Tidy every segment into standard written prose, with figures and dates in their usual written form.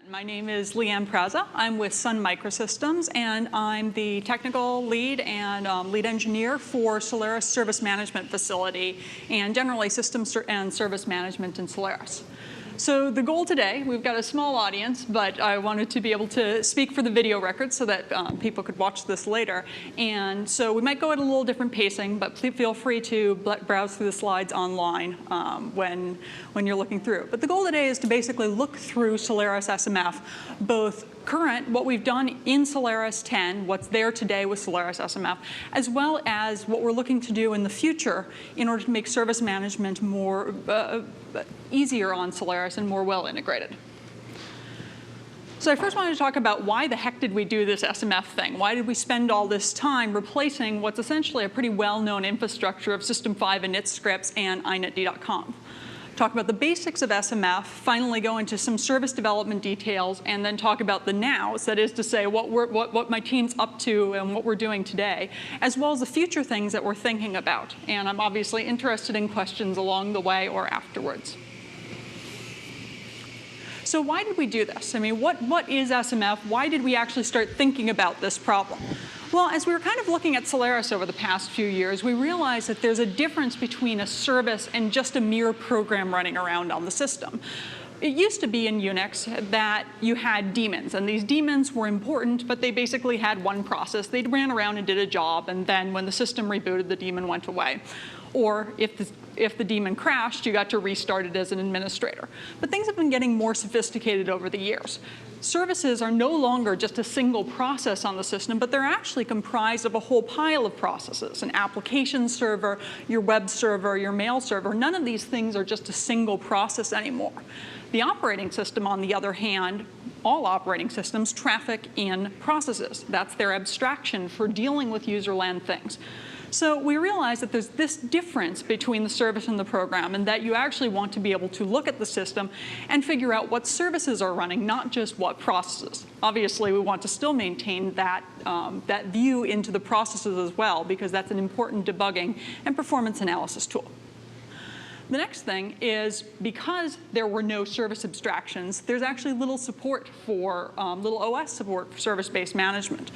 My name is Liane Praza. I'm with Sun Microsystems, and I'm the technical lead and lead engineer for Solaris Service Management Facility, and generally systems and service management in Solaris. So the goal today, we've got a small audience, but I wanted to be able to speak for the video record so that people could watch this later. And so we might go at a little different pacing, but please feel free to browse through the slides online when you're looking through. But the goal today is to basically look through Solaris SMF, both current, what we've done in Solaris 10, what's there today with Solaris SMF, as well as what we're looking to do in the future in order to make service management more easier on Solaris and more well integrated. So I first wanted to talk about why the heck did we do this SMF thing? Why did we spend all this time replacing what's essentially a pretty well-known infrastructure of System 5 init scripts and inetd.conf? Talk about the basics of SMF, finally go into some service development details, and then talk about the nows, that is to say what my team's up to and what we're doing today, as well as the future things that we're thinking about. And I'm obviously interested in questions along the way or afterwards. So why did we do this? I mean, what is SMF? Why did we actually start thinking about this problem? Well, as we were kind of looking at Solaris over the past few years, we realized that there's a difference between a service and just a mere program running around on the system. It used to be in Unix that you had daemons, and these daemons were important, but they basically had one process. They ran around and did a job, and then when the system rebooted, the daemon went away. Or if the daemon crashed, you got to restart it as an administrator. But things have been getting more sophisticated over the years. Services are no longer just a single process on the system, but they're actually comprised of a whole pile of processes. An application server, your web server, your mail server. None of these things are just a single process anymore. The operating system, on the other hand, all operating systems traffic in processes. That's their abstraction for dealing with user land things. So we realize that there's this difference between the service and the program, and that you actually want to be able to look at the system and figure out what services are running, not just what processes. Obviously, we want to still maintain that view into the processes as well, because that's an important debugging and performance analysis tool. The next thing is, because there were no service abstractions, there's actually little support for, little OS support for service-based management.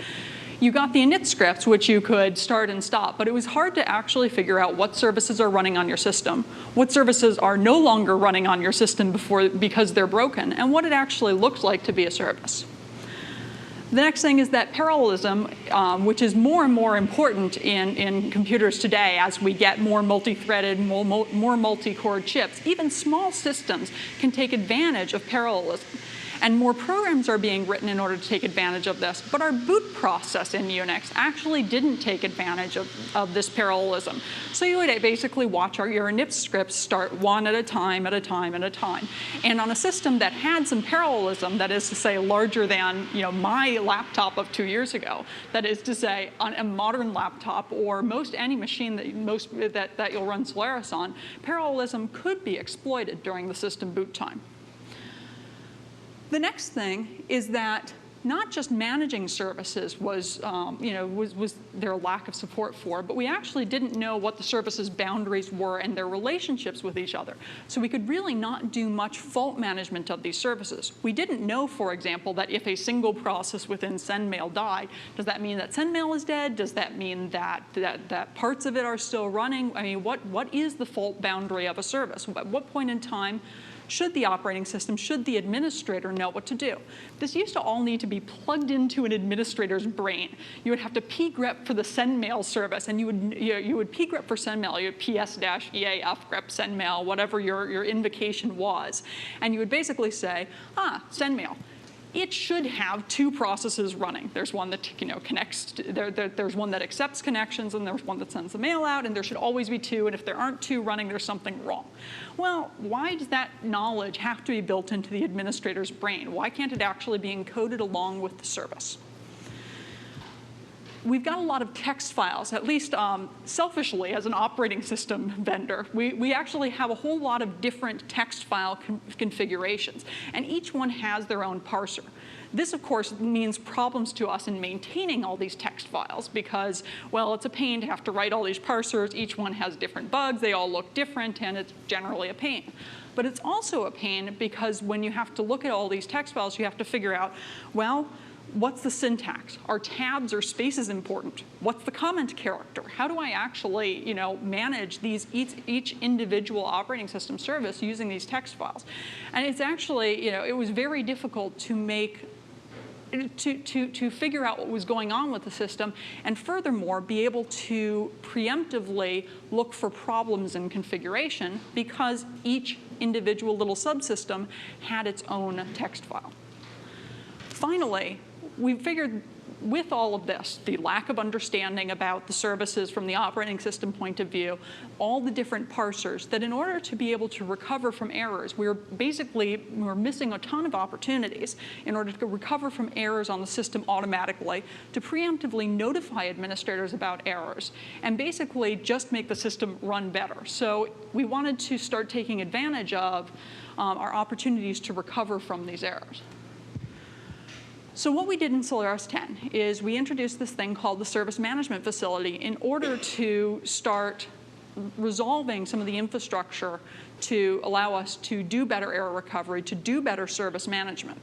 You got the init scripts, which you could start and stop, but it was hard to actually figure out what services are running on your system, what services are no longer running on your system because they're broken, and what it actually looks like to be a service. The next thing is that parallelism, which is more and more important in computers today as we get more multi-threaded, more multi-core chips. Even small systems can take advantage of parallelism. And more programs are being written in order to take advantage of this. But our boot process in Unix actually didn't take advantage of this parallelism. So you would basically watch your init scripts start one at a time, at a time, at a time. And on a system that had some parallelism, that is to say larger than my laptop of 2 years ago, that is to say on a modern laptop or any machine that you'll run Solaris on, parallelism could be exploited during the system boot time. The next thing is that not just managing services was their lack of support for, but we actually didn't know what the services' boundaries were and their relationships with each other. So we could really not do much fault management of these services. We didn't know, for example, that if a single process within SendMail died, does that mean that SendMail is dead? Does that mean that parts of it are still running? I mean, what is the fault boundary of a service? At what point in time should the operating system, should the administrator know what to do? This used to all need to be plugged into an administrator's brain. You would have to pgrep for the SendMail service, and you would pgrep for SendMail. You would ps-eaf grep SendMail, whatever your invocation was. And you would basically say, SendMail. It should have two processes running. There's one that connects. There's one that accepts connections, and there's one that sends the mail out, and there should always be two. And if there aren't two running, there's something wrong. Well, why does that knowledge have to be built into the administrator's brain? Why can't it actually be encoded along with the service? we've got a lot of text files, at least selfishly as an operating system vendor. We actually have a whole lot of different text file configurations, and each one has their own parser. This, of course, means problems to us in maintaining all these text files because, well, it's a pain to have to write all these parsers. Each one has different bugs. They all look different, and it's generally a pain. But it's also a pain because when you have to look at all these text files, you have to figure out, well, what's the syntax? Are tabs or spaces important? What's the comment character? How do I actually, manage these each individual operating system service using these text files? And it's actually, it was very difficult to figure out what was going on with the system, and furthermore, be able to preemptively look for problems in configuration because each individual little subsystem had its own text file. Finally, we figured with all of this, the lack of understanding about the services from the operating system point of view, all the different parsers, that in order to be able to recover from errors, we're missing a ton of opportunities in order to recover from errors on the system automatically, to preemptively notify administrators about errors, and basically just make the system run better. So we wanted to start taking advantage of our opportunities to recover from these errors. So what we did in Solaris 10 is we introduced this thing called the Service Management Facility in order to start resolving some of the infrastructure to allow us to do better error recovery, to do better service management.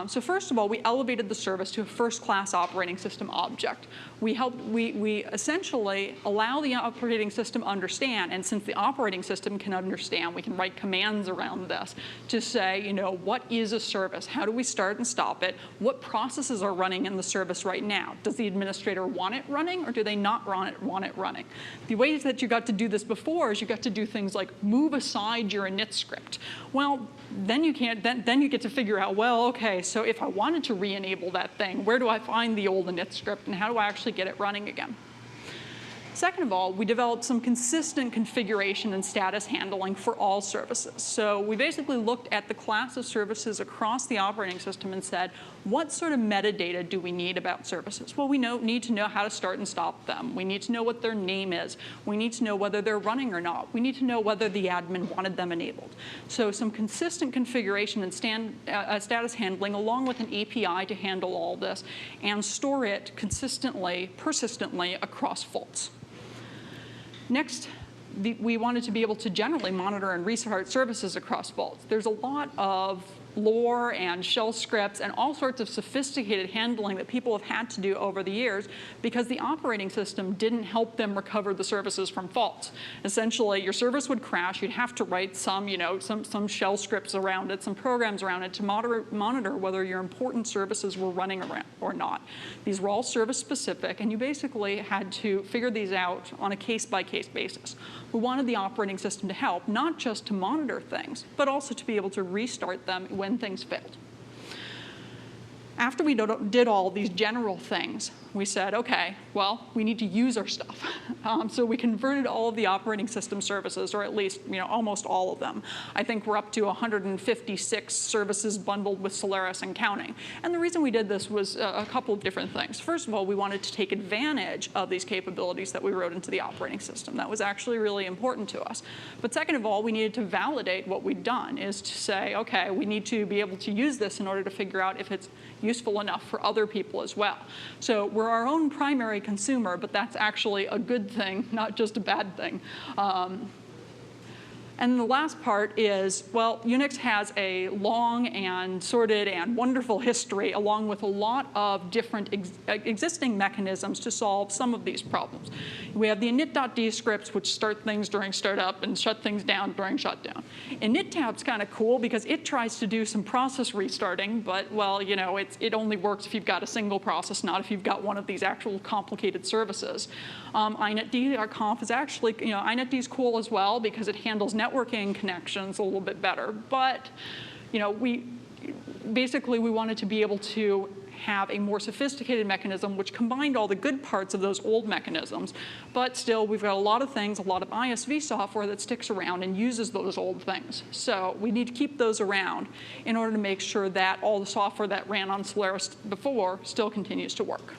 So first of all, we elevated the service to a first-class operating system object. We essentially allow the operating system to understand, and since the operating system can understand, we can write commands around this to say, what is a service? How do we start and stop it? What processes are running in the service right now? Does the administrator want it running, or do they not want it running? The ways that you got to do this before is you got to do things like move aside your init script. Well, then you can't. Then you get to figure out, well, okay, so if I wanted to re-enable that thing, where do I find the old init script, and how do I actually get it running again? Second of all, we developed some consistent configuration and status handling for all services. So we basically looked at the class of services across the operating system and said, what sort of metadata do we need about services? Well, we need to know how to start and stop them. We need to know what their name is. We need to know whether they're running or not. We need to know whether the admin wanted them enabled. So some consistent configuration and status handling along with an API to handle all this and store it consistently, persistently across faults. Next, we wanted to be able to generally monitor and restart services across faults. There's a lot of lore and shell scripts and all sorts of sophisticated handling that people have had to do over the years because the operating system didn't help them recover the services from faults. Essentially, your service would crash. You'd have to write some shell scripts around it, some programs around it to monitor whether your important services were running around or not. These were all service specific, and you basically had to figure these out on a case-by-case basis. We wanted the operating system to help, not just to monitor things, but also to be able to restart them when things failed. After we did all these general things, we said, okay, well, we need to use our stuff. So we converted all of the operating system services, or at least almost all of them. I think we're up to 156 services bundled with Solaris and counting. And the reason we did this was a couple of different things. First of all, we wanted to take advantage of these capabilities that we wrote into the operating system. That was actually really important to us. But second of all, we needed to validate what we'd done, is to say, okay, we need to be able to use this in order to figure out if it's useful enough for other people as well. So we're our own primary consumer, but that's actually a good thing, not just a bad thing. And the last part is, well, Unix has a long and sordid and wonderful history, along with a lot of different existing mechanisms to solve some of these problems. We have the init.d scripts, which start things during startup and shut things down during shutdown. Init-tab's kind of cool because it tries to do some process restarting, but, well, it only works if you've got a single process, not if you've got one of these actual complicated services. initd.conf is actually, initd is cool as well because it handles networking connections a little bit better. But, we wanted to be able to have a more sophisticated mechanism which combined all the good parts of those old mechanisms. But still, we've got a lot of things, a lot of ISV software that sticks around and uses those old things. So we need to keep those around in order to make sure that all the software that ran on Solaris before still continues to work.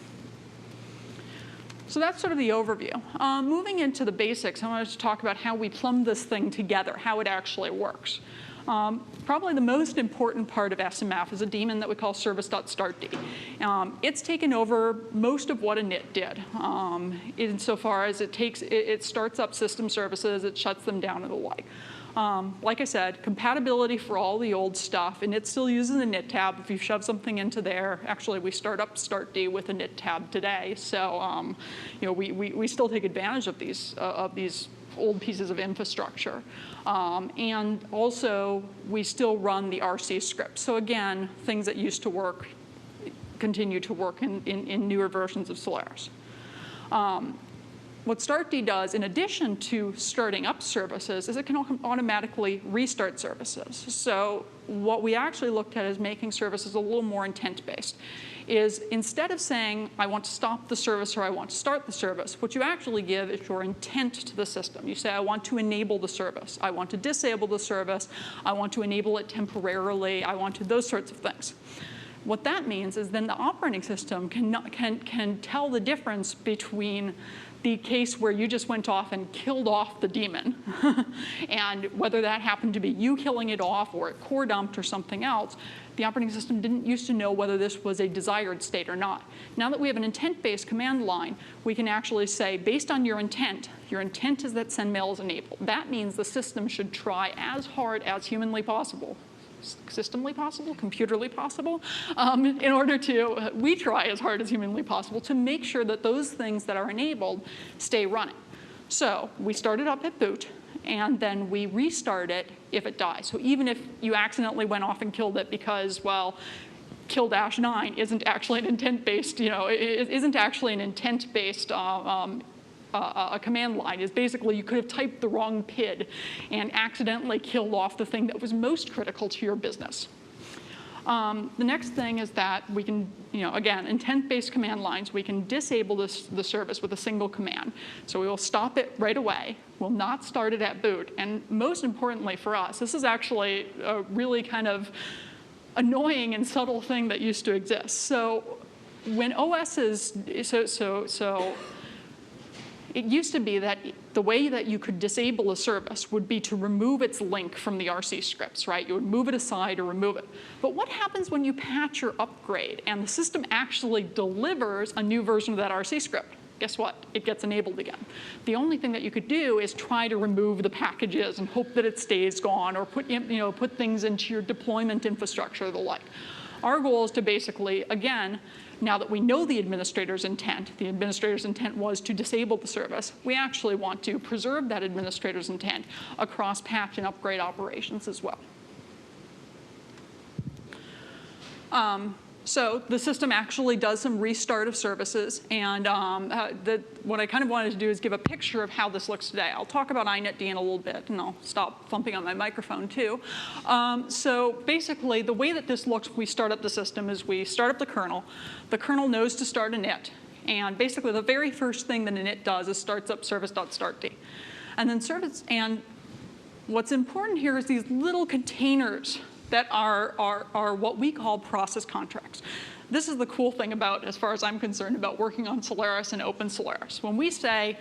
So that's sort of the overview. Moving into the basics, I wanted to talk about how we plumb this thing together, how it actually works. Probably the most important part of SMF is a daemon that we call service.startd. It's taken over most of what init did, insofar as it starts up system services, it shuts them down, and the like. Like I said, compatibility for all the old stuff, and it still uses the init tab. If you shove something into there, actually we start up startd with a init tab today, so we still take advantage of these old pieces of infrastructure. And also, we still run the RC script. So again, things that used to work continue to work in newer versions of Solaris. What startd does, in addition to starting up services, is it can automatically restart services. So what we actually looked at is making services a little more intent-based. Is instead of saying, I want to stop the service or I want to start the service, what you actually give is your intent to the system. You say, I want to enable the service. I want to disable the service. I want to enable it temporarily. I want to those sorts of things. What that means is then the operating system can tell the difference between the case where you just went off and killed off the daemon, and whether that happened to be you killing it off or it core dumped or something else, the operating system didn't used to know whether this was a desired state or not. Now that we have an intent-based command line, we can actually say, based on your intent is that sendmail is enabled. That means the system should try as hard as humanly possible, systemly possible, computerly possible, in order to, we try as hard as humanly possible to make sure that those things that are enabled stay running. So we start it up at boot, and then we restart it if it dies. So even if you accidentally went off and killed it because, well, kill-9 isn't actually an intent-based, it isn't actually an intent-based a command line, is basically you could have typed the wrong PID and accidentally killed off the thing that was most critical to your business. The next thing is that we can, again, intent-based command lines, we can disable the service with a single command. So we will stop it right away. We'll not start it at boot. And most importantly for us, this is actually a really kind of annoying and subtle thing that used to exist. So when OSs, it used to be that the way that you could disable a service would be to remove its link from the RC scripts, right? You would move it aside or remove it. But what happens when you patch or upgrade and the system actually delivers a new version of that RC script? Guess what? It gets enabled again. The only thing that you could do is try to remove the packages and hope that it stays gone, or put things into your deployment infrastructure or the like. Our goal is to basically, again, now that we know the administrator's intent was to disable the service, we actually want to preserve that administrator's intent across patch and upgrade operations as well. So the system actually does some restart of services, and what I kind of wanted to do is give a picture of how this looks today. I'll talk about inetd in a little bit, and I'll stop thumping on my microphone too. So basically, the way that this looks when we start up the system is we start up the kernel. The kernel knows to start init, and basically the very first thing that init does is starts up service.startd. And then what's important here is these little containers that are what we call process contracts. This is the cool thing about, as far as I'm concerned, about working on Solaris and Open Solaris. When we say,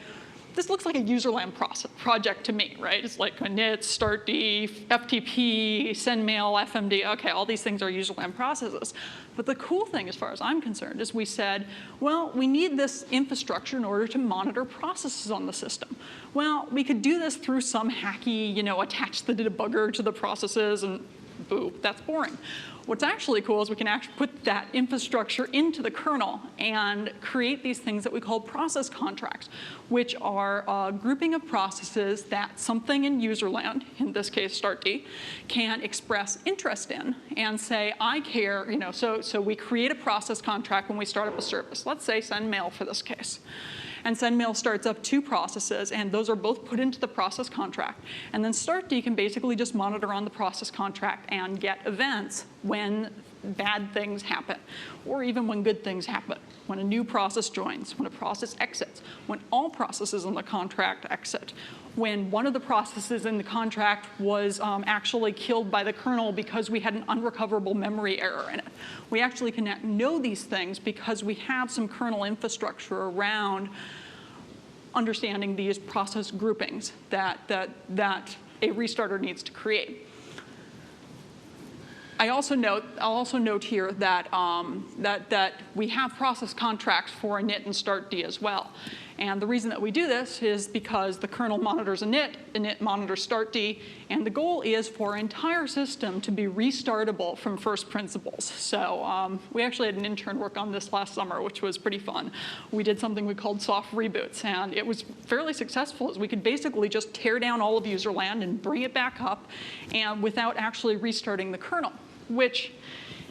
this looks like a userland project to me, right? It's like init, startd, FTP, sendmail, FMD. Okay, all these things are userland processes. But the cool thing, as far as I'm concerned, is we said, well, we need this infrastructure in order to monitor processes on the system. Well, we could do this through some hacky, attach the debugger to the processes, and boo, that's boring. What's actually cool is we can actually put that infrastructure into the kernel and create these things that we call process contracts, which are a grouping of processes that something in userland, in this case startd, can express interest in and say, I care, so we create a process contract when we start up a service. Let's say sendmail for this case. And sendmail starts up 2 processes, and those are both put into the process contract. And then startd can basically just monitor on the process contract and get events when bad things happen, or even when good things happen. when a new process joins, when a process exits, when all processes in the contract exit, when one of the processes in the contract was actually killed by the kernel because we had an unrecoverable memory error in it. We actually can know these things because we have some kernel infrastructure around understanding these process groupings that a restarter needs to create. I'll also note here that, that we have process contracts for init and startd as well. And the reason that we do this is because the kernel monitors init monitors startd, and the goal is for our entire system to be restartable from first principles. So we actually had an intern work on this last summer, which was pretty fun. We did something we called soft reboots, and it was fairly successful, as we could basically just tear down all of userland and bring it back up, and without actually restarting the kernel, which,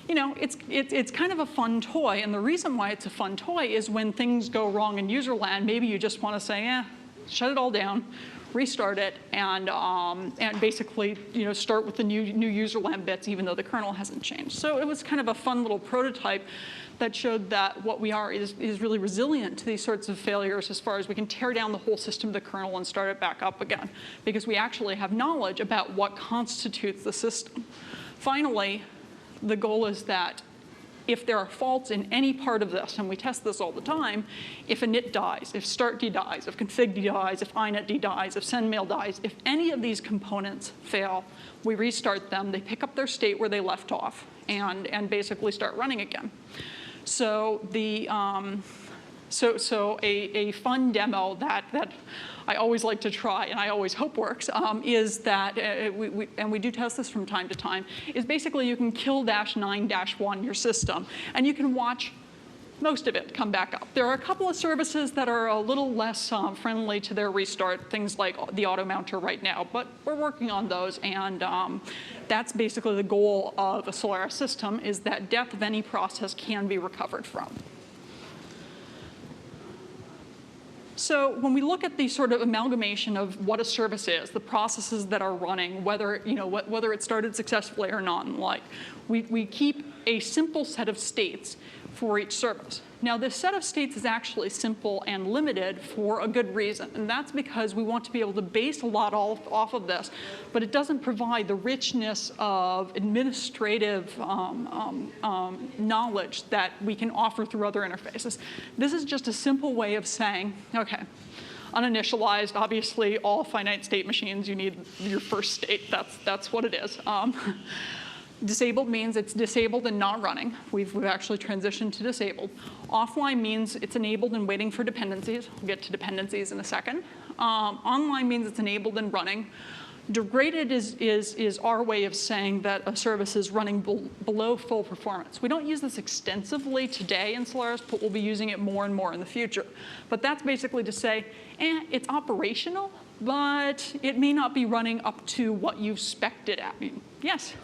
you know, it's kind of a fun toy, and the reason why it's a fun toy is when things go wrong in userland, maybe you just want to say, shut it all down, restart it, and basically, you know, start with the new userland bits, even though the kernel hasn't changed. So it was kind of a fun little prototype that showed that what we are is really resilient to these sorts of failures, as far as we can tear down the whole system of the kernel and start it back up again, because we actually have knowledge about what constitutes the system. Finally, the goal is that if there are faults in any part of this, and we test this all the time, if init dies, if startd dies, if configd dies, if inetd dies, if sendmail dies, if any of these components fail, we restart them, they pick up their state where they left off, and basically start running again. So the a fun demo that I always like to try, and I always hope works, is that, and we do test this from time to time, is basically you can kill -9-1 your system, and you can watch most of it come back up. There are a couple of services that are a little less friendly to their restart, things like the auto mounter right now, but we're working on those, and that's basically the goal of a Solaris system, is that death of any process can be recovered from. So when we look at the sort of amalgamation of what a service is, the processes that are running, whether, you know, whether it started successfully or not, and like, we keep a simple set of states for each service. Now, this set of states is actually simple and limited for a good reason, and that's because we want to be able to base a lot off of this, but it doesn't provide the richness of administrative knowledge that we can offer through other interfaces. This is just a simple way of saying, okay, uninitialized, obviously all finite state machines, you need your first state, that's what it is. Disabled means it's disabled and not running. We've actually transitioned to disabled. Offline means it's enabled and waiting for dependencies. We'll get to dependencies in a second. Online means it's enabled and running. Degraded is our way of saying that a service is running below full performance. We don't use this extensively today in Solaris, but we'll be using it more and more in the future. But that's basically to say, it's operational, but it may not be running up to what you've spec'd it at. Yes?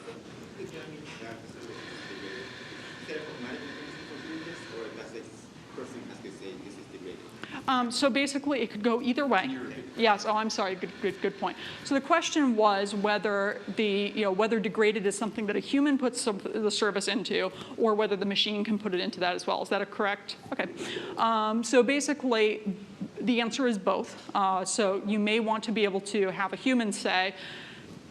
So basically, it could go either way. Yes. Oh, I'm sorry. Good point. So the question was whether whether degraded is something that a human puts the service into, or whether the machine can put it into that as well. Is that a correct? Okay. So basically, the answer is both. So you may want to be able to have a human say,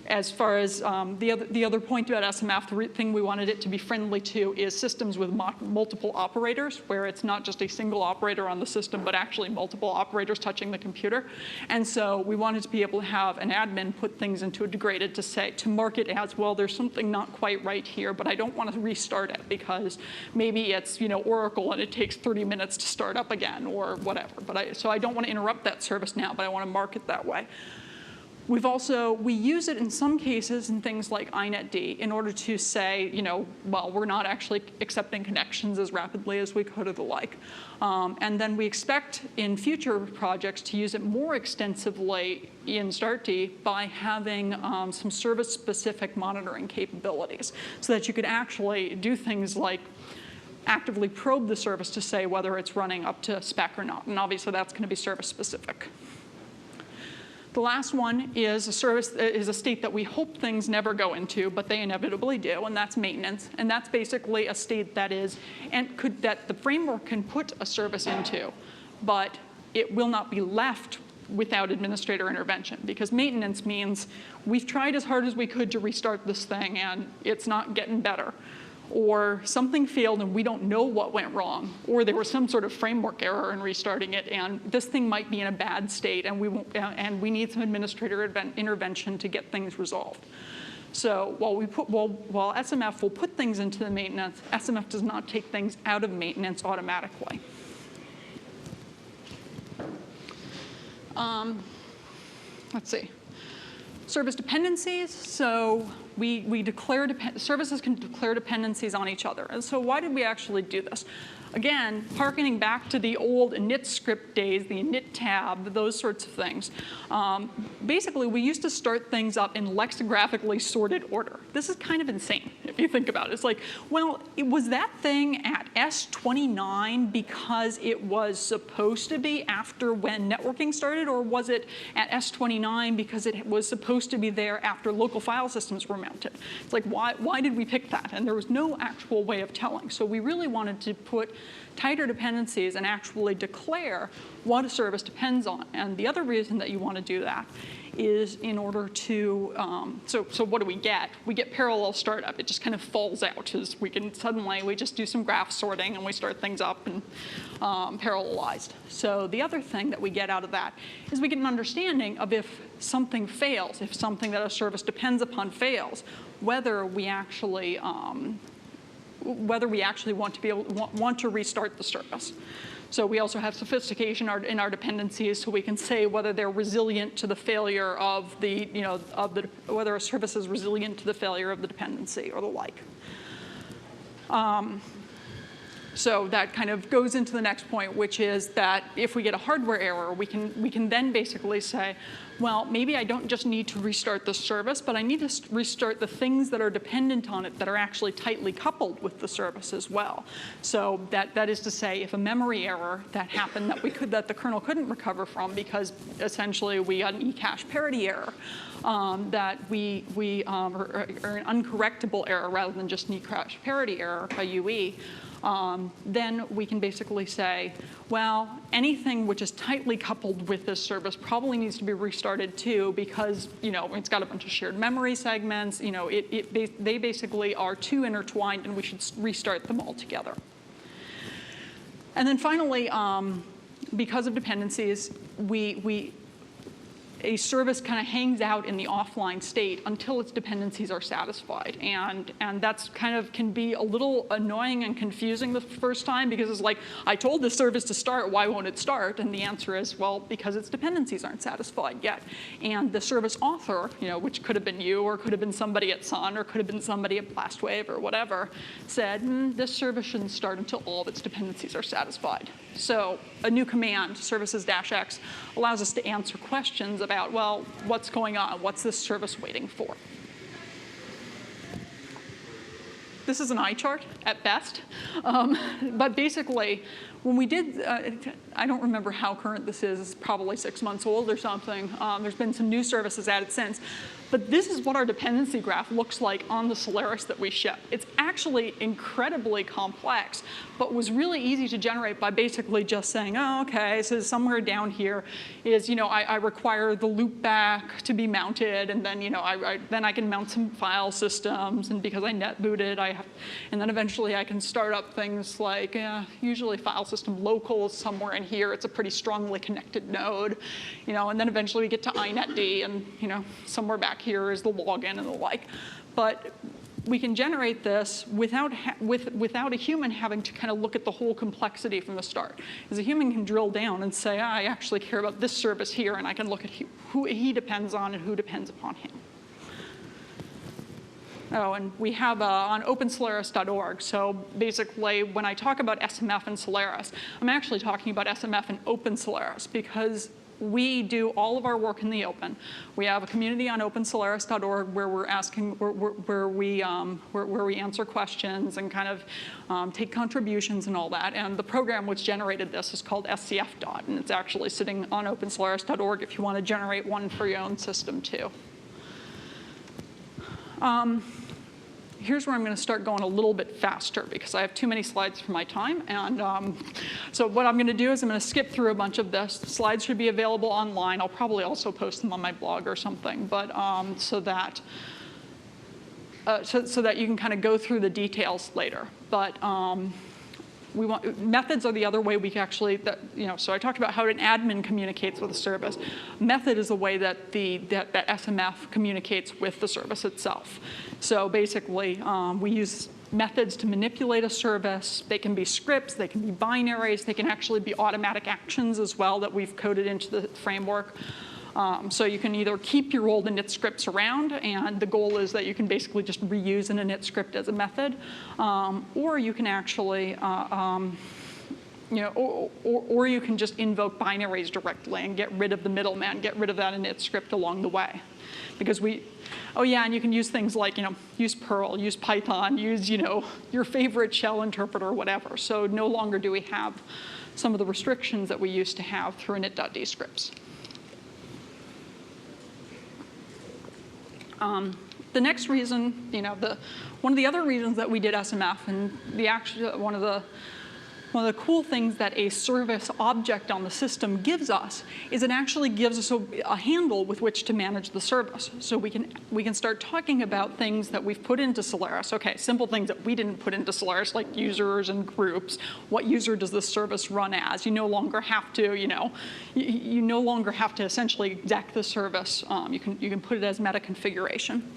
as far as the other point about SMF, the thing we wanted it to be friendly to is systems with multiple operators, where it's not just a single operator on the system, but actually multiple operators touching the computer. And so we wanted to be able to have an admin put things into a degraded to mark it as, well, there's something not quite right here, but I don't want to restart it because maybe it's, you know, Oracle and it takes 30 minutes to start up again or whatever. So I don't want to interrupt that service now, but I want to mark it that way. We use it in some cases in things like inetd in order to say, you know, well, we're not actually accepting connections as rapidly as we could or the like. And then we expect in future projects to use it more extensively in startd by having some service-specific monitoring capabilities so that you could actually do things like actively probe the service to say whether it's running up to spec or not. And obviously that's going to be service-specific. The last one is a state that we hope things never go into, but they inevitably do, and that's maintenance. And that's basically a state that that the framework can put a service into, but it will not be left without administrator intervention, because maintenance means we've tried as hard as we could to restart this thing and it's not getting better. Or something failed and we don't know what went wrong, or there was some sort of framework error in restarting it, and this thing might be in a bad state, and we need some administrator intervention to get things resolved. So while SMF will put things into the maintenance, SMF does not take things out of maintenance automatically. Let's see. Service dependencies. So services can declare dependencies on each other. And so why did we actually do this? Again, hearkening back to the old init script days, the init tab, those sorts of things. Basically, we used to start things up in lexicographically sorted order. This is kind of insane if you think about it. It's like, well, was that thing at S29 because it was supposed to be after when networking started, or was it at S29 because it was supposed to be there after local file systems were mounted? It's like, why did we pick that? And there was no actual way of telling. So we really wanted to put tighter dependencies and actually declare what a service depends on. And the other reason that you want to do that is in order to, so what do we get? We get parallel startup. It just kind of falls out as we just do some graph sorting and we start things up and parallelized. So the other thing that we get out of that is we get an understanding of if something fails, if something that a service depends upon fails, whether we actually want to restart the service. So we also have sophistication in our dependencies, so we can say whether they're resilient to the failure of whether a service is resilient to the failure of the dependency or the like. So that kind of goes into the next point, which is that if we get a hardware error, we can then basically say, well, maybe I don't just need to restart the service, but I need to restart the things that are dependent on it that are actually tightly coupled with the service as well. So that is to say, if a memory error that happened that the kernel couldn't recover from because essentially we got an eCache parity error, that or an uncorrectable error rather than just an eCache parity error, a UE, then we can basically say, well, anything which is tightly coupled with this service probably needs to be restarted too, because it's got a bunch of shared memory segments. They basically are too intertwined, and we should restart them all together. And then finally, because of dependencies, a service kind of hangs out in the offline state until its dependencies are satisfied. And that's kind of can be a little annoying and confusing the first time, because it's like, I told this service to start, why won't it start? And the answer is, well, because its dependencies aren't satisfied yet. And the service author, which could have been you, or could have been somebody at Sun, or could have been somebody at Blastwave, or whatever, said, this service shouldn't start until all of its dependencies are satisfied. So a new command, services-x, allows us to answer questions about, well, what's going on? What's this service waiting for? This is an eye chart at best. But basically, when we did, I don't remember how current this is. It's probably 6 months old or something. There's been some new services added since. But this is what our dependency graph looks like on the Solaris that we ship. It's actually incredibly complex, but was really easy to generate by basically just saying, oh, okay, so somewhere down here is, I require the loopback to be mounted, and then, then I can mount some file systems, and because I net booted, and then eventually I can start up things like, usually file system local is somewhere in here. It's a pretty strongly connected node, and then eventually we get to inetd, and, somewhere back here is the login and the like. But we can generate this without a human having to kind of look at the whole complexity from the start. Because a human can drill down and say, I actually care about this service here, and I can look at who he depends on and who depends upon him. Oh, and we have on opensolaris.org. So basically, when I talk about SMF and Solaris, I'm actually talking about SMF and Open Solaris, because we do all of our work in the open. We have a community on opensolaris.org where we're asking, where we answer questions and kind of take contributions and all that. And the program which generated this is called SCF. And it's actually sitting on opensolaris.org if you want to generate one for your own system too. Here's where I'm going to start going a little bit faster because I have too many slides for my time. And so what I'm going to do is I'm going to skip through a bunch of this. The slides should be available online. I'll probably also post them on my blog or something, but so that you can kind of go through the details later. But methods are the other way we can actually, so I talked about how an admin communicates with a service. Method is the way that that SMF communicates with the service itself. So basically, we use methods to manipulate a service. They can be scripts, they can be binaries, they can actually be automatic actions as well that we've coded into the framework. So you can either keep your old init scripts around, and the goal is that you can basically just reuse an init script as a method, or you can actually, or you can just invoke binaries directly and get rid of the middleman, get rid of that init script along the way. Because and you can use things like, use Perl, use Python, use, your favorite shell interpreter, whatever. So no longer do we have some of the restrictions that we used to have through init.d scripts. The next reason, one of the other reasons that we did SMF, and one of the cool things that a service object on the system gives us is it actually gives us a handle with which to manage the service. So we can start talking about things that we've put into Solaris. Okay, simple things that we didn't put into Solaris, like users and groups. What user does this service run as? You no longer have to, you no longer have to essentially exec the service. You can put it as meta configuration.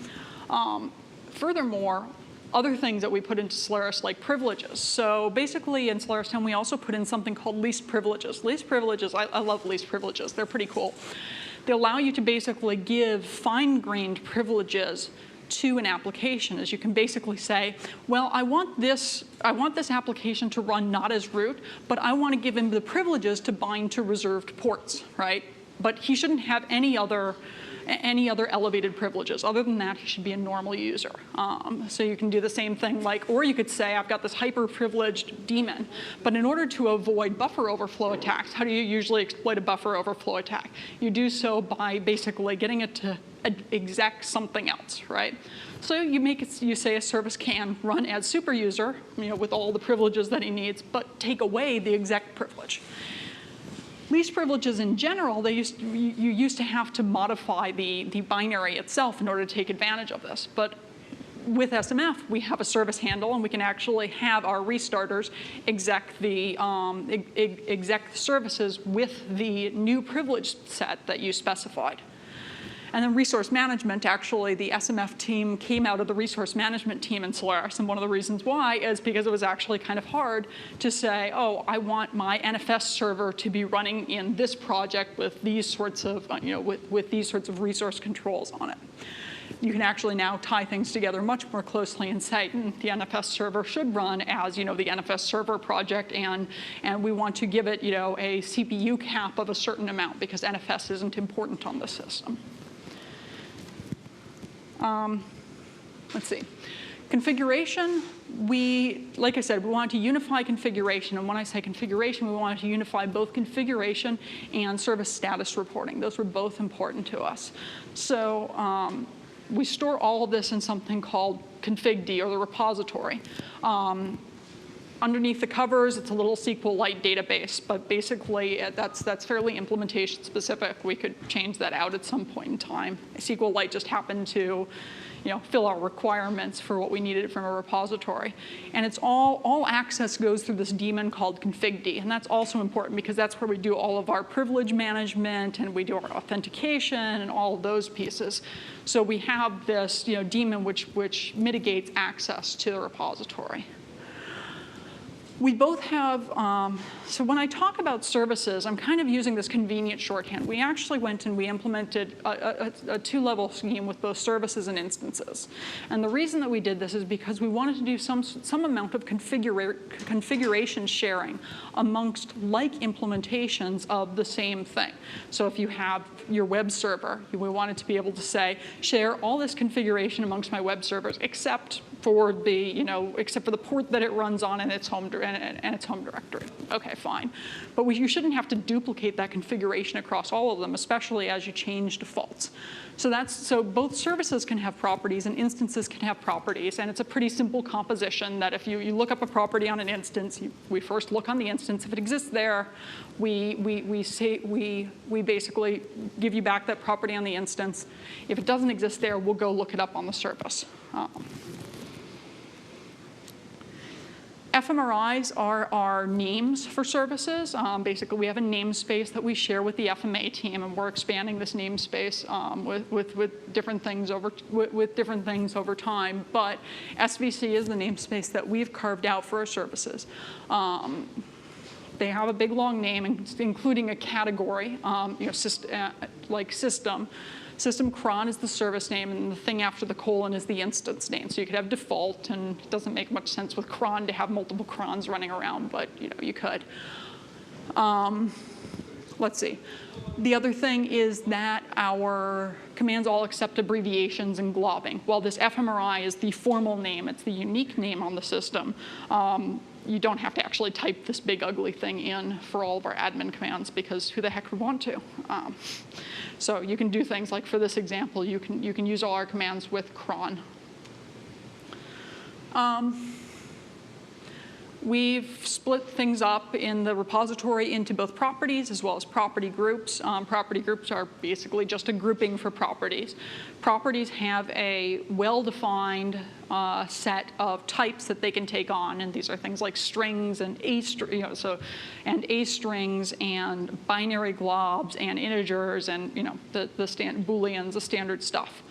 Furthermore, other things that we put into Solaris, like privileges. So basically in Solaris 10, we also put in something called least privileges. Least privileges, I love least privileges. They're pretty cool. They allow you to basically give fine-grained privileges to an application. As you can basically say, well, I want this application to run not as root, but I want to give him the privileges to bind to reserved ports, right? But he shouldn't have any other elevated privileges. Other than that, he should be a normal user. So you can do the same thing, or you could say, I've got this hyper-privileged daemon, but in order to avoid buffer overflow attacks, how do you usually exploit a buffer overflow attack? You do so by basically getting it to exec something else, right? So you say a service can run as super user, with all the privileges that he needs, but take away the exec privilege. Least privileges in general, you used to have to modify the binary itself in order to take advantage of this. But with SMF, we have a service handle, and we can actually have our restarters exec the services with the new privilege set that you specified. And then resource management, actually, the SMF team came out of the resource management team in Solaris. And one of the reasons why is because it was actually kind of hard to say, oh, I want my NFS server to be running in this project with these sorts of, with these sorts of resource controls on it. You can actually now tie things together much more closely and say, the NFS server should run as, the NFS server project, and we want to give it, a CPU cap of a certain amount because NFS isn't important on the system. Let's see. Configuration, like I said, we wanted to unify configuration. And when I say configuration, we wanted to unify both configuration and service status reporting. Those were both important to us. So we store all of this in something called config.d, or the repository. Underneath the covers, it's a little SQLite database, but basically that's fairly implementation specific. We could change that out at some point in time. SQLite just happened to, fill our requirements for what we needed from a repository. And it's all access goes through this daemon called config.d, and that's also important because that's where we do all of our privilege management and we do our authentication and all of those pieces. So we have this, daemon which mitigates access to the repository. We both have, so when I talk about services, I'm kind of using this convenient shorthand. We actually went and we implemented a two-level scheme with both services and instances. And the reason that we did this is because we wanted to do some amount of configuration sharing amongst like implementations of the same thing. So if you have your web server, we wanted to be able to say, share all this configuration amongst my web servers, except for the, except for the port that it runs on and its home directory. Okay, fine. But you shouldn't have to duplicate that configuration across all of them, especially as you change defaults. So both services can have properties and instances can have properties, and it's a pretty simple composition that if you look up a property on an instance, we first look on the instance. If it exists there, we basically give you back that property on the instance. If it doesn't exist there, we'll go look it up on the service. FMRIs are our names for services. Basically, we have a namespace that we share with the FMA team, and we're expanding this namespace with different things over time. But SVC is the namespace that we've carved out for our services. They have a big long name, including a category, like system. System cron is the service name, and the thing after the colon is the instance name. So you could have default, and it doesn't make much sense with cron to have multiple crons running around, but you could. Let's see. The other thing is that our commands all accept abbreviations and globbing. While this FMRI is the formal name, it's the unique name on the system, you don't have to actually type this big ugly thing in for all of our admin commands, because who the heck would want to? So you can do things like, for this example, you can use all our commands with cron. We've split things up in the repository into both properties as well as property groups. Property groups are basically just a grouping for properties. Properties have a well-defined set of types that they can take on, and these are things like strings and A strings and binary globs and integers and the booleans, the standard stuff.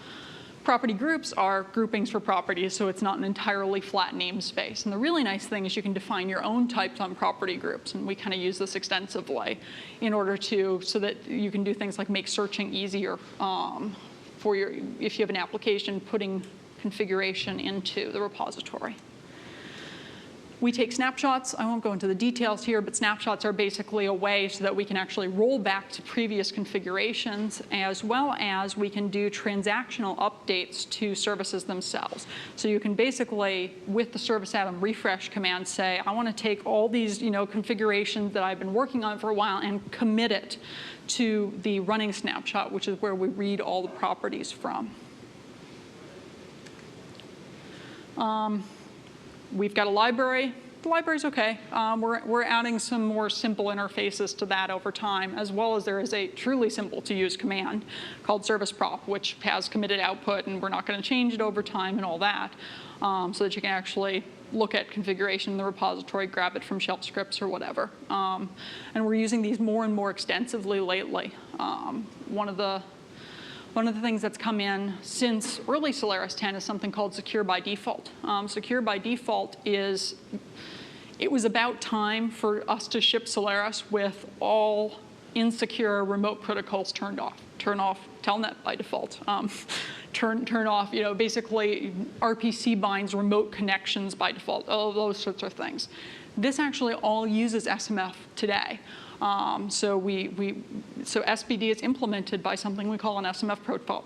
Property groups are groupings for properties, so it's not an entirely flat namespace. And the really nice thing is you can define your own types on property groups, and we kind of use this extensively in order so that you can do things like make searching easier if you have an application putting configuration into the repository. We take snapshots. I won't go into the details here, but snapshots are basically a way so that we can actually roll back to previous configurations, as well as we can do transactional updates to services themselves. So you can basically, with the svcadm refresh command, say, I want to take all these configurations that I've been working on for a while and commit it to the running snapshot, which is where we read all the properties from. We've got a library. The library's okay. We're adding some more simple interfaces to that over time, as well as there is a truly simple to use command called service prop, which has committed output, and we're not going to change it over time and all that, so that you can actually look at configuration in the repository, grab it from shell scripts or whatever. And we're using these more and more extensively lately. One of the things that's come in since early Solaris 10 is something called secure by default. Secure by default is, it was about time for us to ship Solaris with all insecure remote protocols turned off. Turn off telnet by default. Turn off, basically RPC binds remote connections by default, all of those sorts of things. This actually all uses SMF today. So SBD is implemented by something we call an SMF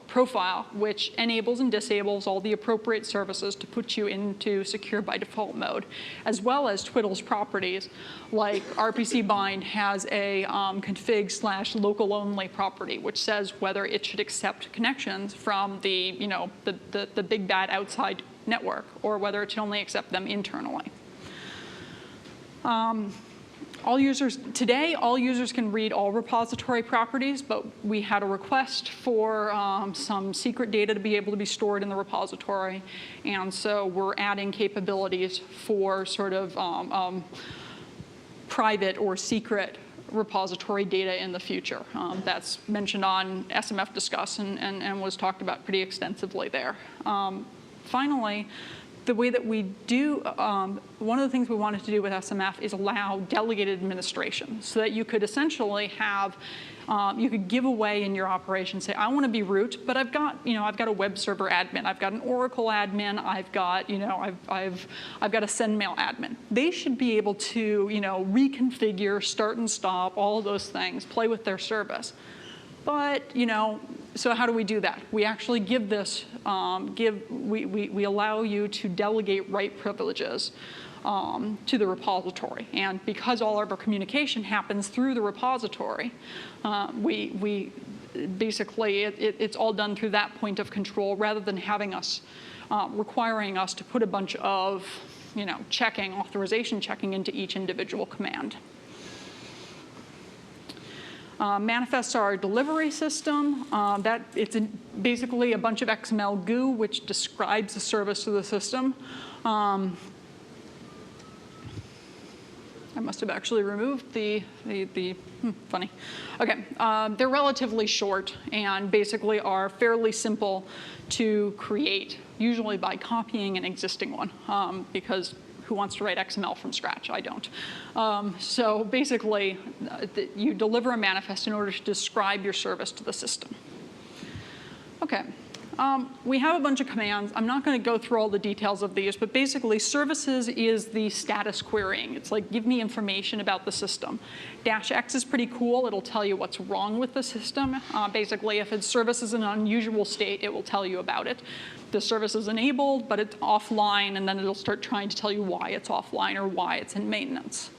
profile, which enables and disables all the appropriate services to put you into secure by default mode, as well as Twiddle's properties. Like RPC bind has a config/local only property, which says whether it should accept connections from the big bad outside network, or whether it should only accept them internally. All users can read all repository properties, but we had a request for some secret data to be able to be stored in the repository, and so we're adding capabilities for sort of private or secret repository data in the future. That's mentioned on SMF Discuss and was talked about pretty extensively there. Finally, the way that we do, one of the things we wanted to do with SMF is allow delegated administration so that you could essentially have, you could give away in your operation, say, I want to be root, but I've got a web server admin, I've got an Oracle admin, I've got, I've got a SendMail admin. They should be able to, reconfigure, start and stop, all of those things, play with their service. But, so how do we do that? We actually give this, we allow you to delegate write privileges to the repository. And because all of our communication happens through the repository, we basically, it's all done through that point of control rather than having us, requiring us to put a bunch of, authorization checking into each individual command. Manifests are our delivery system. It's basically a bunch of XML goo which describes the service of the system. I must have actually removed funny. Okay, they're relatively short and basically are fairly simple to create, usually by copying an existing one, because who wants to write XML from scratch? I don't. So basically, you deliver a manifest in order to describe your service to the system. Okay. We have a bunch of commands. I'm not going to go through all the details of these, but basically services is the status querying. It's like, give me information about the system. -X is pretty cool. It'll tell you what's wrong with the system. Basically, if its service is in an unusual state, it will tell you about it. The service is enabled, but it's offline, and then it'll start trying to tell you why it's offline or why it's in maintenance.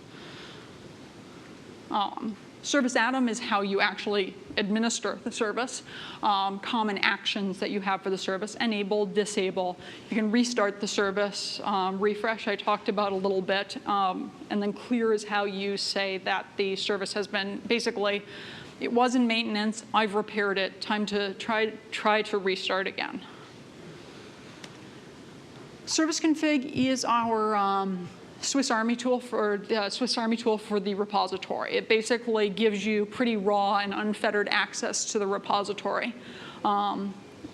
SvcAdm is how you actually administer the service, common actions that you have for the service, enable, disable. You can restart the service, refresh I talked about a little bit, and then clear is how you say that the service has been, basically, it was in maintenance, I've repaired it, time to try to restart again. svcconfg is our Swiss Army tool for the repository. It basically gives you pretty raw and unfettered access to the repository. A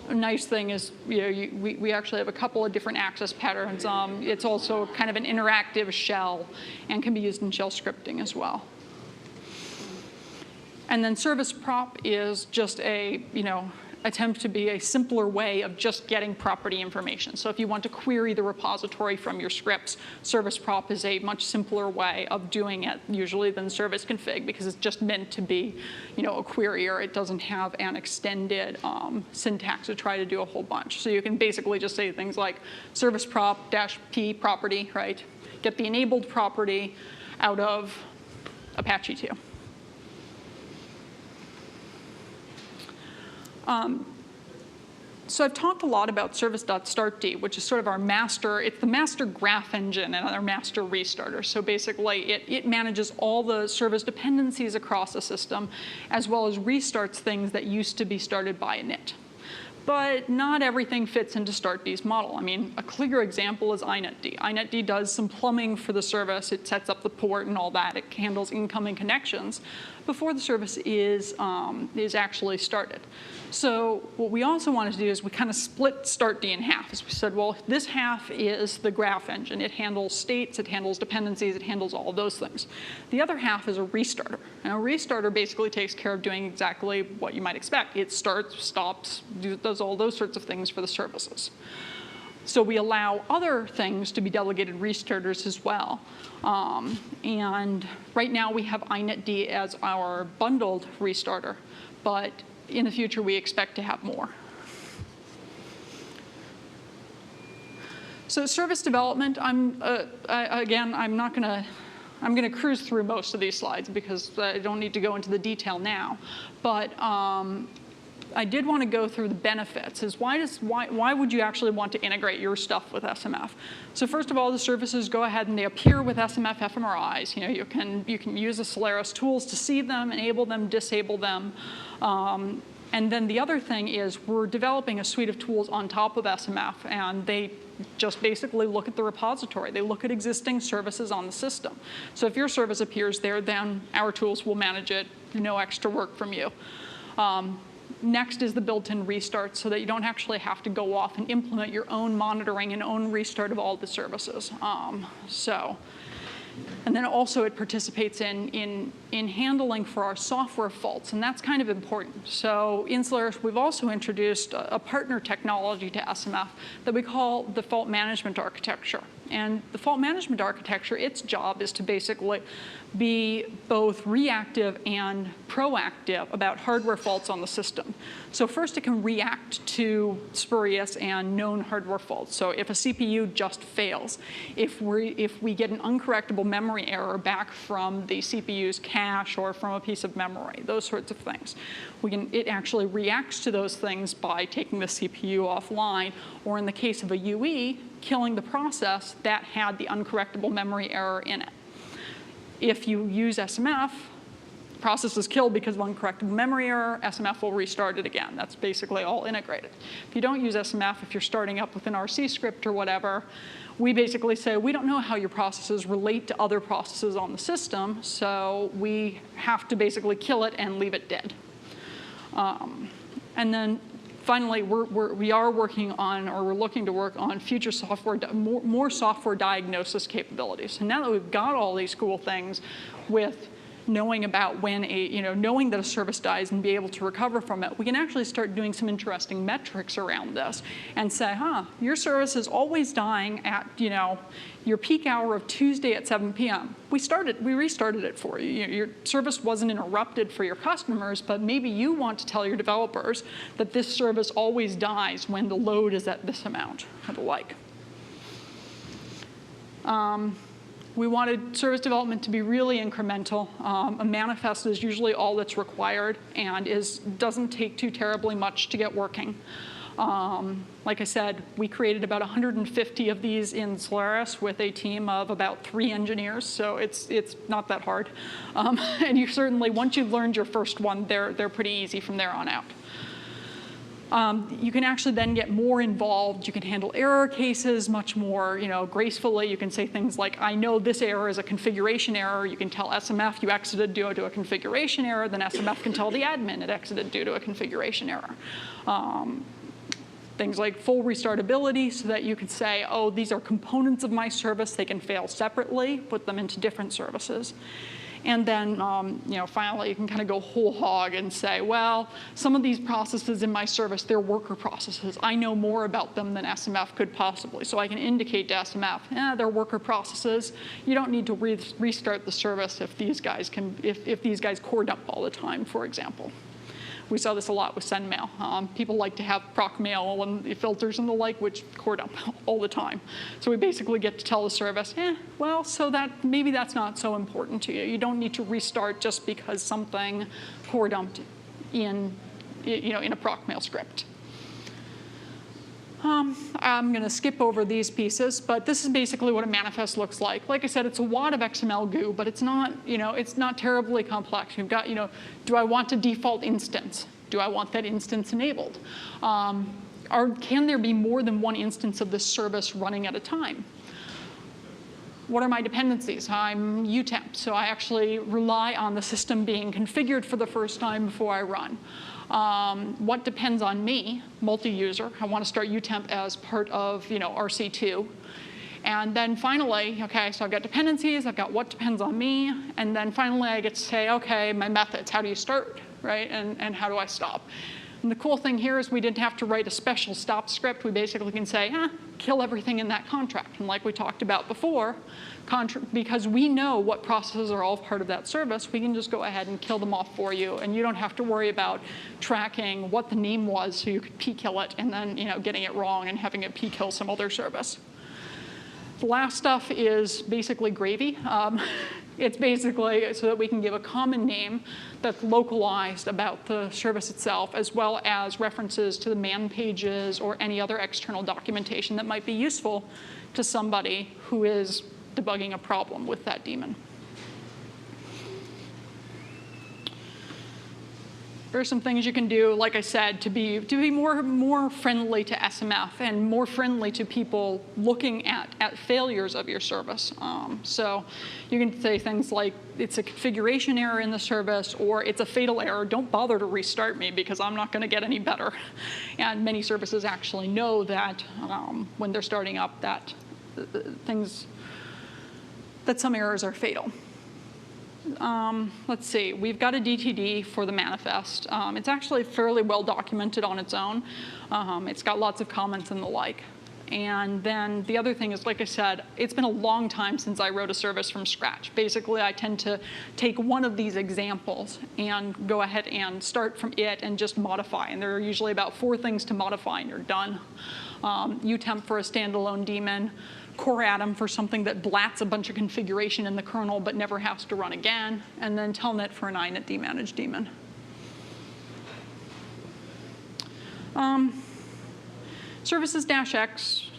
nice thing is, we actually have a couple of different access patterns. It's also kind of an interactive shell and can be used in shell scripting as well. And then service prop is just a, attempt to be a simpler way of just getting property information. So if you want to query the repository from your scripts, service prop is a much simpler way of doing it usually than svcconfg because it's just meant to be, a querier. It doesn't have an extended syntax to try to do a whole bunch. So you can basically just say things like service prop -p property, right? Get the enabled property out of Apache 2. So I've talked a lot about service.startd, which is sort of our master, it's the master graph engine and our master restarter. So basically it manages all the service dependencies across the system as well as restarts things that used to be started by init. But not everything fits into startd's model. I mean, a clear example is inetd. Inetd does some plumbing for the service. It sets up the port and all that. It handles incoming connections before the service is actually started. So what we also wanted to do is we kind of split startd in half. As we said, well, this half is the graph engine. It handles states, it handles dependencies, it handles all of those things. The other half is a restarter. And a restarter basically takes care of doing exactly what you might expect. It starts, stops, does all those sorts of things for the services. So we allow other things to be delegated restarters as well. And right now we have inetd as our bundled restarter, but in the future we expect to have more. So service development, I'm going to cruise through most of these slides because I don't need to go into the detail now. But I did want to go through the benefits. Is why would you actually want to integrate your stuff with SMF? So first of all, the services go ahead and they appear with SMF fMRIs. You can use the Solaris tools to see them, enable them, disable them. And then the other thing is we're developing a suite of tools on top of SMF, and they just basically look at the repository. They look at existing services on the system. So if your service appears there, then our tools will manage it, no extra work from you. Next is the built-in restart so that you don't actually have to go off and implement your own monitoring and own restart of all the services. And then also it participates in handling for our software faults, and that's kind of important. So in Solaris, we've also introduced a partner technology to SMF that we call the fault management architecture. And the fault management architecture, its job is to basically be both reactive and proactive about hardware faults on the system. So first it can react to spurious and known hardware faults. So if a CPU just fails, if we get an uncorrectable memory error back from the CPU's cache or from a piece of memory, those sorts of things, it actually reacts to those things by taking the CPU offline, or in the case of a UE, killing the process that had the uncorrectable memory error in it. If you use SMF, the process is killed because of uncorrectable memory error, SMF will restart it again. That's basically all integrated. If you don't use SMF, if you're starting up with an RC script or whatever, we basically say, we don't know how your processes relate to other processes on the system, so we have to basically kill it and leave it dead. And then finally, we are working on, or we're looking to work on future software, more software diagnosis capabilities. And now that we've got all these cool things with knowing about when knowing that a service dies and be able to recover from it, we can actually start doing some interesting metrics around this and say, your service is always dying at, your peak hour of Tuesday at 7 p.m. We restarted it for you. Your service wasn't interrupted for your customers, but maybe you want to tell your developers that this service always dies when the load is at this amount, or the like. We wanted service development to be really incremental. A manifest is usually all that's required and doesn't take too terribly much to get working. Like I said, we created about 150 of these in Solaris with a team of about 3 engineers, so it's not that hard. And you certainly, once you've learned your first one, they're pretty easy from there on out. You can actually then get more involved. You can handle error cases much more gracefully. You can say things like, I know this error is a configuration error. You can tell SMF you exited due to a configuration error. Then SMF can tell the admin it exited due to a configuration error. Things like full restartability, so that you could say, oh, these are components of my service. They can fail separately, put them into different services. And then, finally, you can kind of go whole hog and say, well, some of these processes in my service, they're worker processes. I know more about them than SMF could possibly. So I can indicate to SMF, they're worker processes. You don't need to restart the service if these guys core dump all the time, for example. We saw this a lot with SendMail. People like to have proc mail and the filters and the like, which core dump all the time. So we basically get to tell the service, well, so that maybe that's not so important to you. You don't need to restart just because something core dumped in a proc mail script. I'm going to skip over these pieces, but this is basically what a manifest looks like. Like I said, it's a wad of XML goo, but it's not terribly complex. You've got, do I want a default instance? Do I want that instance enabled? Can there be more than one instance of this service running at a time? What are my dependencies? I'm UTemp, so I actually rely on the system being configured for the first time before I run. What depends on me, multi-user. I want to start UTemp as part of RC2. And then finally, okay, so I've got dependencies, I've got what depends on me, and then finally I get to say, okay, my methods, how do you start, right? And how do I stop? And the cool thing here is we didn't have to write a special stop script. We basically can say, kill everything in that contract. And like we talked about before, because we know what processes are all part of that service, we can just go ahead and kill them off for you. And you don't have to worry about tracking what the name was so you could p-kill it and then getting it wrong and having it p-kill some other service. The last stuff is basically gravy. It's basically so that we can give a common name that's localized about the service itself, as well as references to the man pages or any other external documentation that might be useful to somebody who is debugging a problem with that daemon. There are some things you can do, like I said, to be more friendly to SMF and more friendly to people looking at failures of your service. So you can say things like, it's a configuration error in the service, or it's a fatal error. Don't bother to restart me because I'm not going to get any better. And many services actually know that when they're starting up, that some errors are fatal. Let's see, we've got a DTD for the manifest. It's actually fairly well documented on its own. It's got lots of comments and the like. And then the other thing is, like I said, it's been a long time since I wrote a service from scratch. Basically, I tend to take one of these examples and go ahead and start from it and just modify. And there are usually about 4 things to modify and you're done. utemp for a standalone daemon, coreadm for something that blats a bunch of configuration in the kernel but never has to run again, and then telnet for an inet demanaged daemon. Services-X,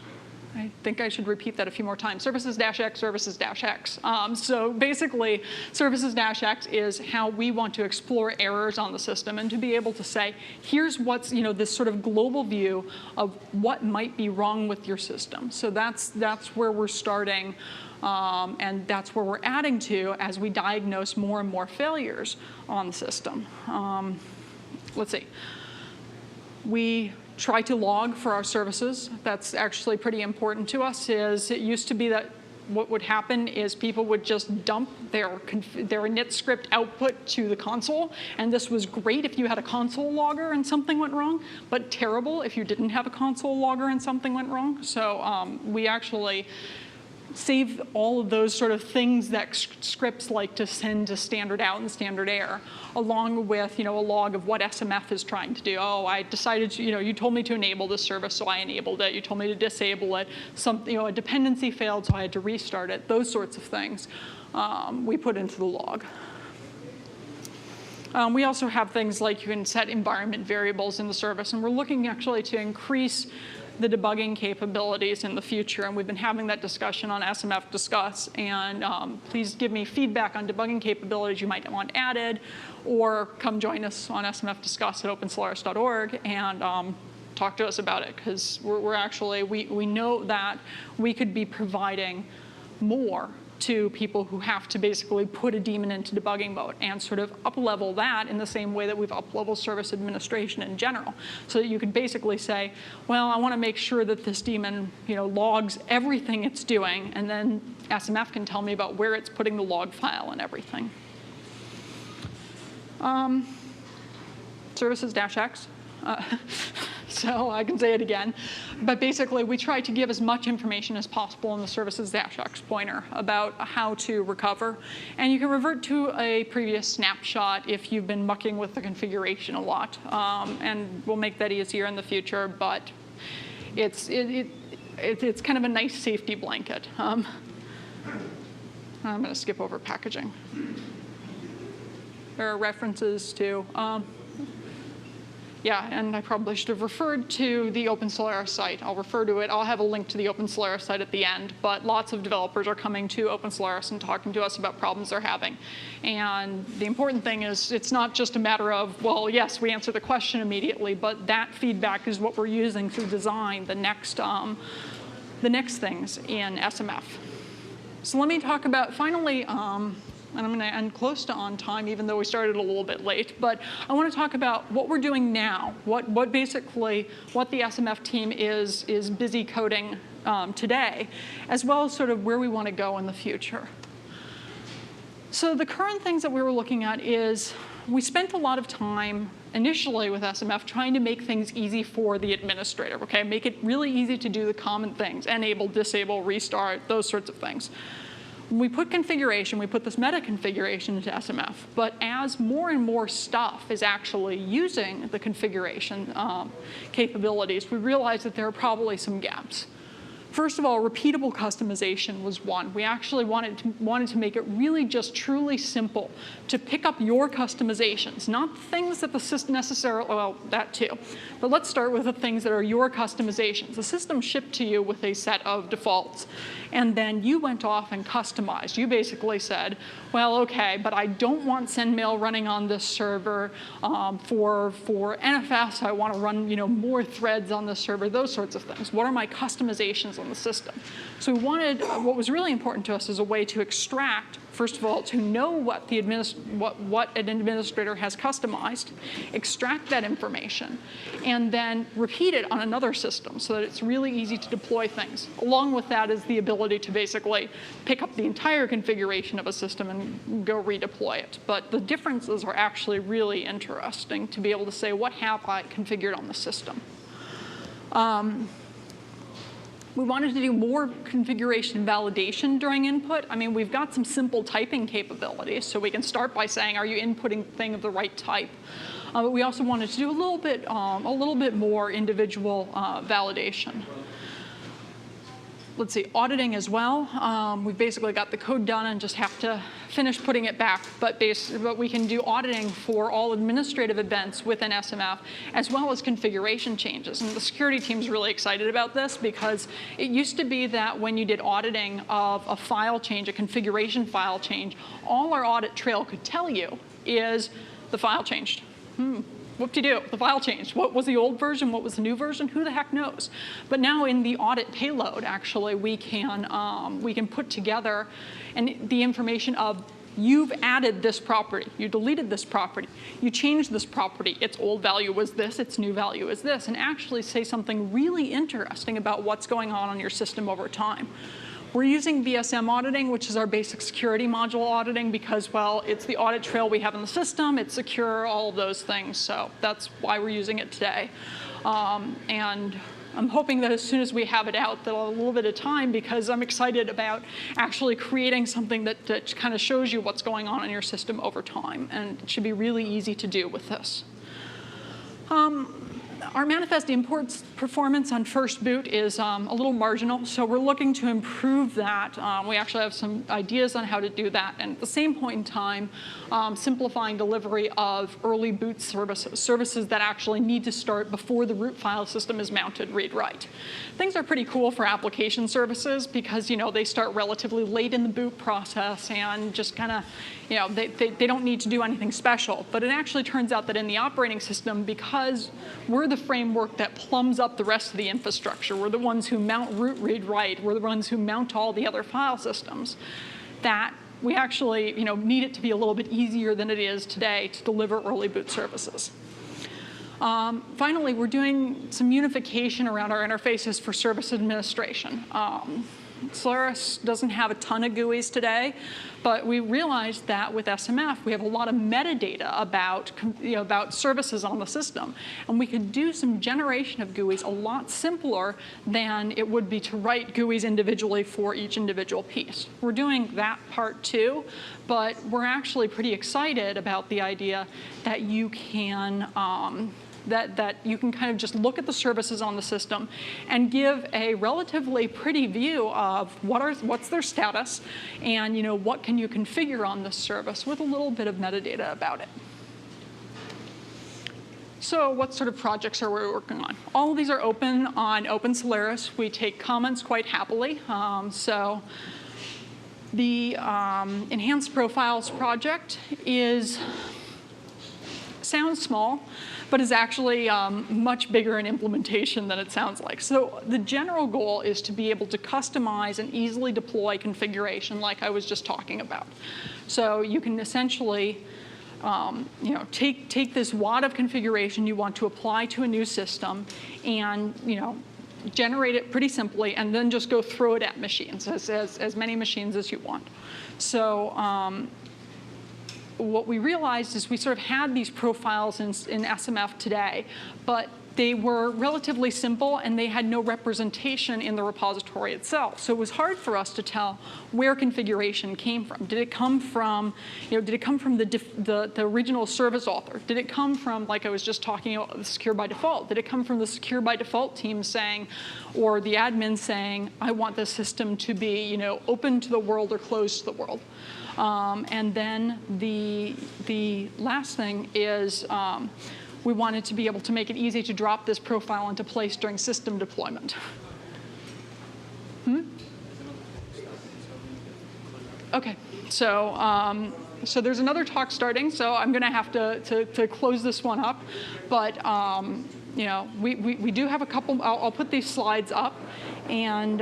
I think I should repeat that a few more times. Services-X, services-X. So basically, services-X is how we want to explore errors on the system and to be able to say, here's what's, this sort of global view of what might be wrong with your system. So that's where we're starting, and that's where we're adding to as we diagnose more and more failures on the system. Let's see. We try to log for our services. That's actually pretty important to us. It used to be that what would happen is people would just dump their init script output to the console, and this was great if you had a console logger and something went wrong, but terrible if you didn't have a console logger and something went wrong. So we actually save all of those sort of things that scripts like to send to standard out and standard error, along with a log of what SMF is trying to do. Oh, I decided you told me to enable this service, so I enabled it. You told me to disable it. A dependency failed, so I had to restart it. Those sorts of things we put into the log. We also have things like you can set environment variables in the service, and we're looking actually to increase the debugging capabilities in the future, and we've been having that discussion on SMF Discuss, and please give me feedback on debugging capabilities you might want added, or come join us on SMF Discuss at opensolaris.org and talk to us about it, because we know that we could be providing more to people who have to basically put a daemon into debugging mode and sort of up-level that in the same way that we've up-leveled service administration in general. So that you could basically say, well, I want to make sure that this daemon logs everything it's doing, and then SMF can tell me about where it's putting the log file and everything. Services-X. So I can say it again. But basically, we try to give as much information as possible in the services-X pointer about how to recover. And you can revert to a previous snapshot if you've been mucking with the configuration a lot. And we'll make that easier in the future, but it's kind of a nice safety blanket. I'm going to skip over packaging. There are references to yeah, and I probably should have referred to the OpenSolaris site. I'll refer to it. I'll have a link to the OpenSolaris site at the end. But lots of developers are coming to OpenSolaris and talking to us about problems they're having. And the important thing is it's not just a matter of, well, yes, we answer the question immediately, but that feedback is what we're using to design the next things in SMF. So let me talk about, finally, and I'm going to end close to on time, even though we started a little bit late. But I want to talk about what we're doing now, what the SMF team is busy coding today, as well as sort of where we want to go in the future. So the current things that we were looking at is we spent a lot of time initially with SMF trying to make things easy for the administrator, okay? Make it really easy to do the common things, enable, disable, restart, those sorts of things. When we put configuration, we put this meta configuration into SMF, but as more and more stuff is actually using the configuration capabilities, we realize that there are probably some gaps. First of all, repeatable customization was one. We actually wanted to make it really just truly simple to pick up your customizations, not things that the system necessarily, well, that too. But let's start with the things that are your customizations. The system shipped to you with a set of defaults, and then you went off and customized. You basically said, well, okay, but I don't want SendMail running on this server. For NFS, I want to run more threads on this server, those sorts of things. What are my customizations on the system? So we wanted, what was really important to us is a way to extract, first of all, to know what what an administrator has customized, extract that information, and then repeat it on another system so that it's really easy to deploy things. Along with that is the ability to basically pick up the entire configuration of a system and go redeploy it. But the differences are actually really interesting to be able to say, what have I configured on the system? We wanted to do more configuration validation during input. I mean, we've got some simple typing capabilities, so we can start by saying, are you inputting thing of the right type? But we also wanted to do a little bit more individual validation. Let's see, auditing as well. We've basically got the code done and just have to finish putting it back. But we can do auditing for all administrative events within SMF, as well as configuration changes. And the security team's really excited about this because it used to be that when you did auditing of a file change, a configuration file change, all our audit trail could tell you is the file changed. Whoop-de-doo, the file changed. What was the old version? What was the new version? Who the heck knows? But now in the audit payload, actually, we can put together the information of you've added this property, you deleted this property, you changed this property, its old value was this, its new value is this, and actually say something really interesting about what's going on your system over time. We're using VSM auditing, which is our basic security module auditing, because, well, it's the audit trail we have in the system, it's secure, all of those things. So that's why we're using it today. And I'm hoping that as soon as we have it out, that'll have a little bit of time, because I'm excited about actually creating something that kind of shows you what's going on in your system over time. And it should be really easy to do with this. Our manifest imports performance on first boot is a little marginal, so we're looking to improve that. We actually have some ideas on how to do that, and at the same point in time, simplifying delivery of early boot services that actually need to start before the root file system is mounted read-write. Things are pretty cool for application services because they start relatively late in the boot process and just kind of they don't need to do anything special. But it actually turns out that in the operating system, because we're the framework that plumbs up the rest of the infrastructure, we're the ones who mount root, read, write, we're the ones who mount all the other file systems, that we actually need it to be a little bit easier than it is today to deliver early boot services. Finally, we're doing some unification around our interfaces for service administration. Solaris doesn't have a ton of GUIs today, but we realized that with SMF, we have a lot of metadata about services on the system. And we could do some generation of GUIs a lot simpler than it would be to write GUIs individually for each individual piece. We're doing that part too, but we're actually pretty excited about the idea that you can that you can kind of just look at the services on the system and give a relatively pretty view of what's their status and what can you configure on this service with a little bit of metadata about it. So what sort of projects are we working on? All of these are open on Open Solaris. We take comments quite happily. So the Enhanced Profiles project sounds small, but is actually much bigger in implementation than it sounds like. So the general goal is to be able to customize and easily deploy configuration like I was just talking about. So you can essentially take this wad of configuration you want to apply to a new system and generate it pretty simply and then just go throw it at machines, as many machines as you want. So what we realized is we sort of had these profiles in SMF today, but they were relatively simple and they had no representation in the repository itself. So it was hard for us to tell where configuration came from. Did it come from, did it come from the original service author? Did it come from, like I was just talking about, the secure by default? Did it come from the secure by default team saying, or the admin saying, I want this system to be, open to the world or closed to the world? And then the last thing is, we wanted to be able to make it easy to drop this profile into place during system deployment. Okay, so there's another talk starting, so I'm going to have to close this one up. But we do have a couple. I'll put these slides up, and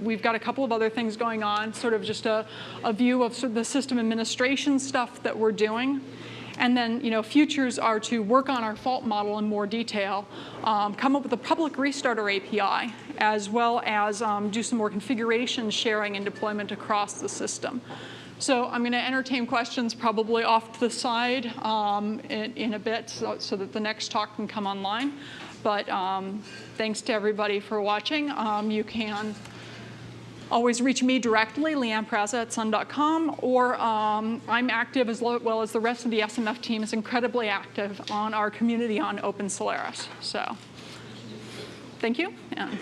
we've got a couple of other things going on. Sort of just a view of sort of the system administration stuff that we're doing. And then, futures are to work on our fault model in more detail, come up with a public restarter API, as well as do some more configuration sharing and deployment across the system. So I'm going to entertain questions probably off to the side in a bit so that the next talk can come online. But thanks to everybody for watching. You can always reach me directly, Liane Praza at sun.com, or I'm active as well as the rest of the SMF team is incredibly active on our community on Open Solaris. So thank you. And